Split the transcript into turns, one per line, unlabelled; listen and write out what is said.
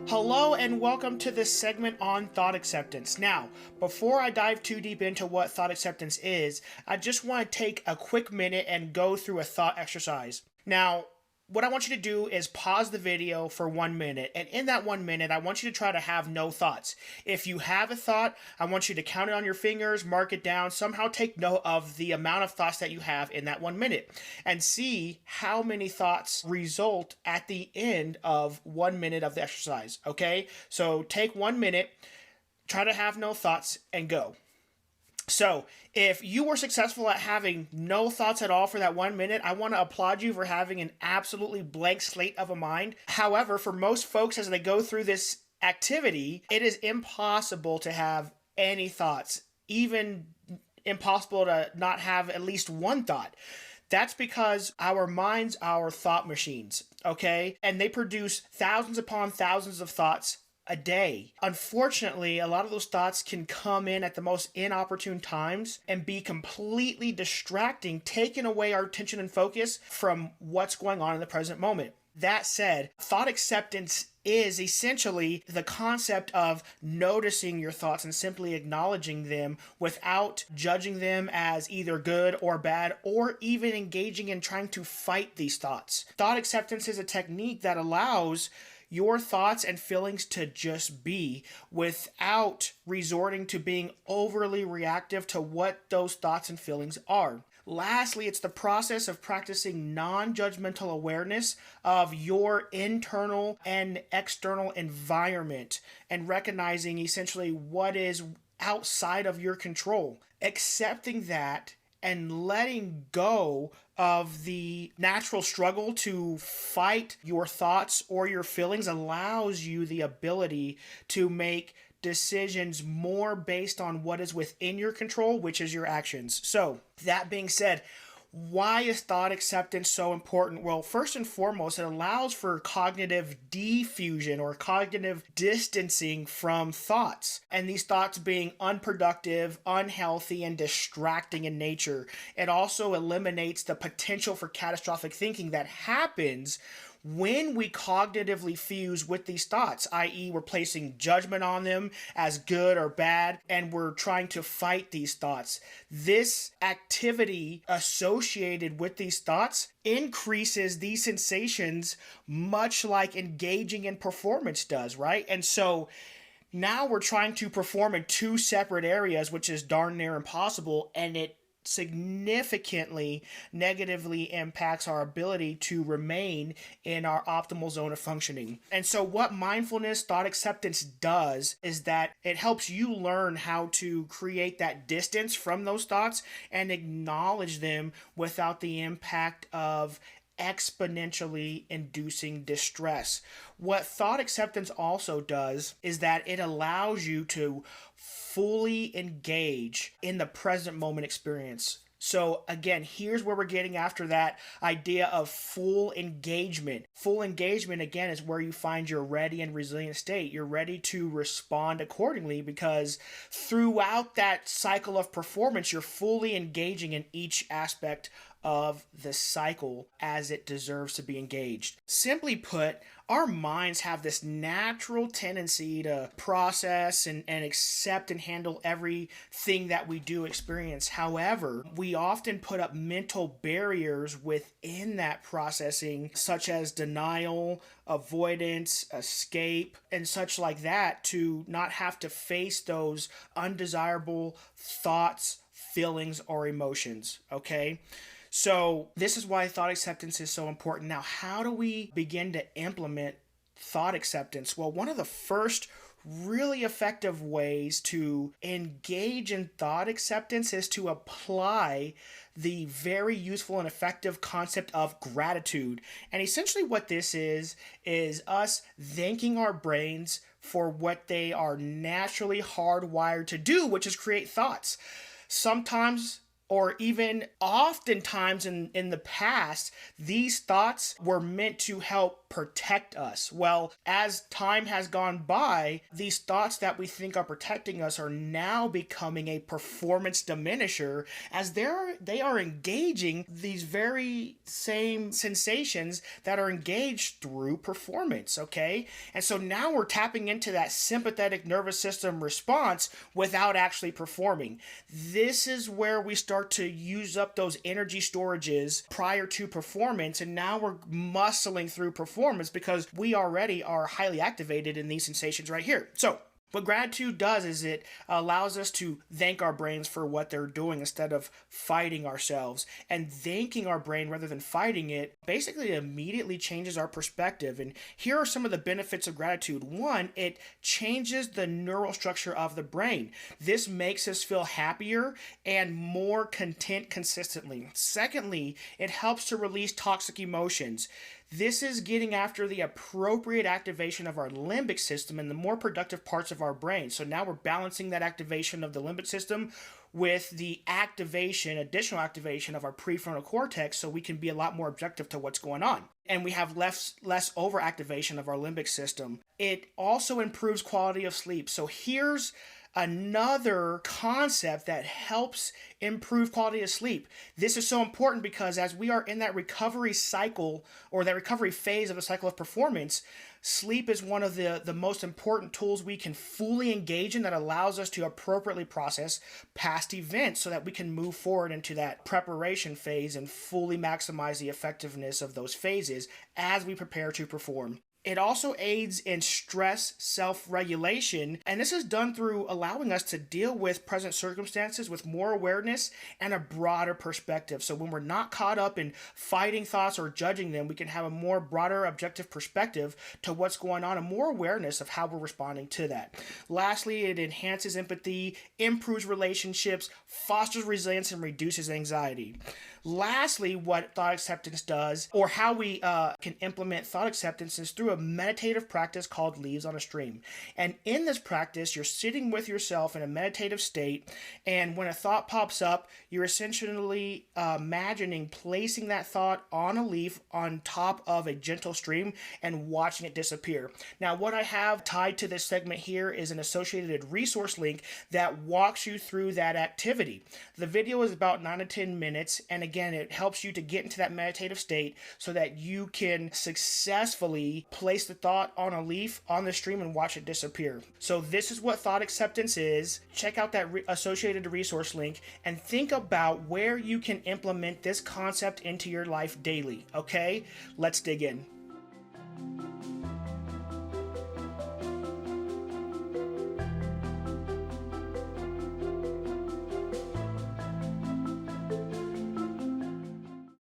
Hello and welcome to this segment on thought acceptance. Now, before I dive too deep into what thought acceptance is, I just want to take a quick minute and go through a thought exercise. Now, what I want you to do is pause the video for 1 minute, and in that 1 minute, I want you to try to have no thoughts. If you have a thought, I want you to count it on your fingers, mark it down, somehow take note of the amount of thoughts that you have in that 1 minute, and see how many thoughts result at the end of 1 minute of the exercise, okay? So take 1 minute, try to have no thoughts, and go. So, if you were successful at having no thoughts at all for that 1 minute, I want to applaud you for having an absolutely blank slate of a mind. However, for most folks, as they go through this activity, it is impossible to have any thoughts, even impossible to not have at least one thought. That's because our minds are thought machines, okay? And they produce thousands upon thousands of thoughts a day. Unfortunately, a lot of those thoughts can come in at the most inopportune times and be completely distracting, taking away our attention and focus from what's going on in the present moment. That said, thought acceptance is essentially the concept of noticing your thoughts and simply acknowledging them without judging them as either good or bad, or even engaging in trying to fight these thoughts. Thought acceptance is a technique that allows your thoughts and feelings to just be without resorting to being overly reactive to what those thoughts and feelings are. Lastly, it's the process of practicing non-judgmental awareness of your internal and external environment and recognizing essentially what is outside of your control. Accepting that and letting go of the natural struggle to fight your thoughts or your feelings allows you the ability to make decisions more based on what is within your control, which is your actions. So, that being said, why is thought acceptance so important? Well, first and foremost, it allows for cognitive diffusion or cognitive distancing from thoughts, and these thoughts being unproductive, unhealthy, and distracting in nature. It also eliminates the potential for catastrophic thinking that happens when we cognitively fuse with these thoughts, i.e., we're placing judgment on them as good or bad, and we're trying to fight these thoughts. This activity associated with these thoughts increases these sensations, much like engaging in performance does, right? And so now we're trying to perform in two separate areas, which is darn near impossible, and it significantly negatively impacts our ability to remain in our optimal zone of functioning. And so what mindfulness thought acceptance does is that it helps you learn how to create that distance from those thoughts and acknowledge them without the impact of exponentially inducing distress. What thought acceptance also does is that it allows you to fully engage in the present moment experience. So again, here's where we're getting after that idea of full engagement. Full engagement, again, is where you find your ready and resilient state. You're ready to respond accordingly because throughout that cycle of performance, you're fully engaging in each aspect of the cycle as it deserves to be engaged. Simply put, our minds have this natural tendency to process and accept and handle everything that we do experience. However, we often put up mental barriers within that processing, such as denial, avoidance, escape, and such like that, to not have to face those undesirable thoughts, feelings, or emotions, okay? So this is why thought acceptance is so important. Now, how do we begin to implement thought acceptance? Well, one of the first really effective ways to engage in thought acceptance is to apply the very useful and effective concept of gratitude. And essentially what this is us thanking our brains for what they are naturally hardwired to do, which is create thoughts. Sometimes, or even oftentimes in the past, these thoughts were meant to help protect us. Well, as time has gone by, these thoughts that we think are protecting us are now becoming a performance diminisher, as they are engaging these very same sensations that are engaged through performance, okay? And so now we're tapping into that sympathetic nervous system response without actually performing. This is where we start to use up those energy storages prior to performance, and now we're muscling through performance because we already are highly activated in these sensations right here. So what gratitude does is it allows us to thank our brains for what they're doing instead of fighting ourselves. And thanking our brain rather than fighting it basically immediately changes our perspective. And here are some of the benefits of gratitude. One, it changes the neural structure of the brain. This makes us feel happier and more content consistently. Secondly, it helps to release toxic emotions. This is getting after the appropriate activation of our limbic system and the more productive parts of our brain. So now we're balancing that activation of the limbic system with the additional activation of our prefrontal cortex, so we can be a lot more objective to what's going on. And we have less overactivation of our limbic system. It also improves quality of sleep. So here's another concept that helps improve quality of sleep. This is so important because as we are in that recovery cycle, or that recovery phase of the cycle of performance, sleep is one of the most important tools we can fully engage in that allows us to appropriately process past events so that we can move forward into that preparation phase and fully maximize the effectiveness of those phases as we prepare to perform. It also aids in stress self-regulation, and this is done through allowing us to deal with present circumstances with more awareness and a broader perspective. So when we're not caught up in fighting thoughts or judging them, we can have a more broader objective perspective to what's going on and more awareness of how we're responding to that. Lastly, it enhances empathy, improves relationships, fosters resilience, and reduces anxiety. Lastly, what thought acceptance does, or how we can implement thought acceptance, is through a meditative practice called Leaves on a Stream. And in this practice, you're sitting with yourself in a meditative state, and when a thought pops up, you're essentially imagining placing that thought on a leaf on top of a gentle stream and watching it disappear. Now, what I have tied to this segment here is an associated resource link that walks you through that activity. The video is about 9 to 10 minutes, and again, it helps you to get into that meditative state so that you can successfully place the thought on a leaf on the stream and watch it disappear. So this is what thought acceptance is. Check out that associated resource link and think about where you can implement this concept into your life daily. Okay, let's dig in.